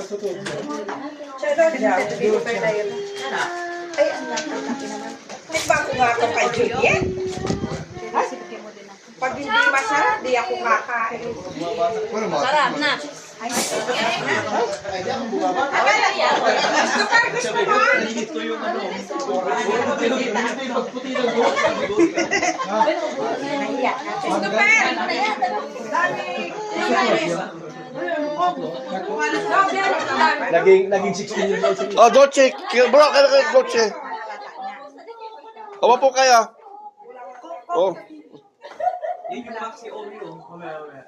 Siya daw, super diet. Ay, ang laki naman. Nagbago nga ako kay Juliet. Pag hindi masarap, di ako kakain. Sarap na. Gusto mo? Ito yung ano. Naging 16 years old. Oh, Dolce. Bro, kaya Dolce. Opo po kayo. Oh. Yun yung Maxi Oreo.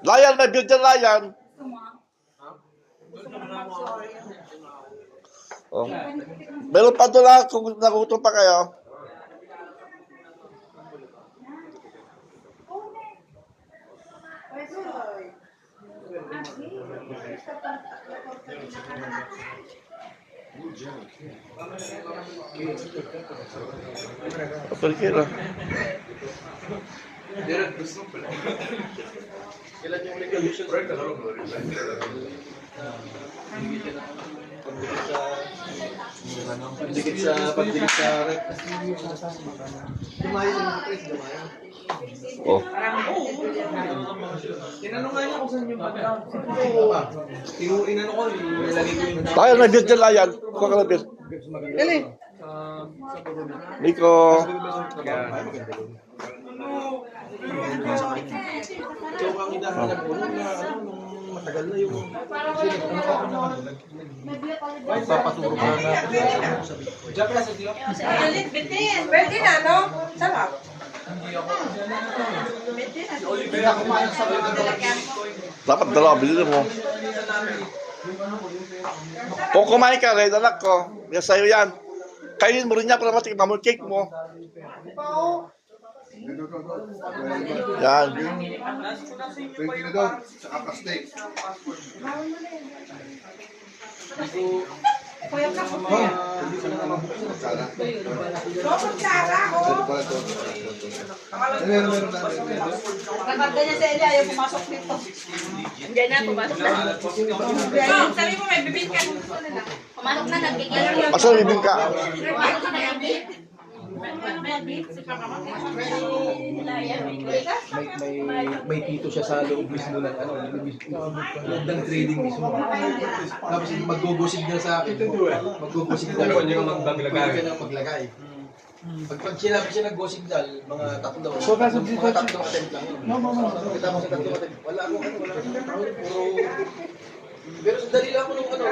Lion, may build dyan, Lion. Oh. Meron pa doon lang kung nagutom pa kayo. Apa kira? Pagdikit sa rep. Dumayo sa press, dumayo. Oh. Tinanong nga niya kung saan yung background. Inano ko, nilagay ko yung... Lion, may build dyan, Lion. Kuha ka na build. Dali! Nico. So, ang hinahanap ko nung matagal na yung... Papaturo ka na. Diyan ka sa diyo? Pwede na, no? Sarap. Dapat dalawa, bilhin mo. Kung kumain ka, rin, anak ko. Yan sa'yo yan. Kainin mo rin niya para matikman mo cake mo. Yan. Pwede na doon, saka pastek. Robot Sara, oh. Meron na. Kakarga niya sa Elia, ayaw pumasok dito. Hindi na, pumasok na. Sabi mo, may bibig ka. Pumasok na, nagkikita. Asa bibig ka? Pumasok na, nagkikita. May tito siya sa loob mismo ng ano, loob ng trading mismo. Tapos mag-go-go signal sa akin. Mag-go-go signal. Hindi ka maglagay. Pag sinabi siya nag-go signal, mga tatlo. Mga tatlong attempt lang yun. Kita mo sa tatlong attempt. Wala akong ano, wala akong puro. Pero dali lang ako nung ano.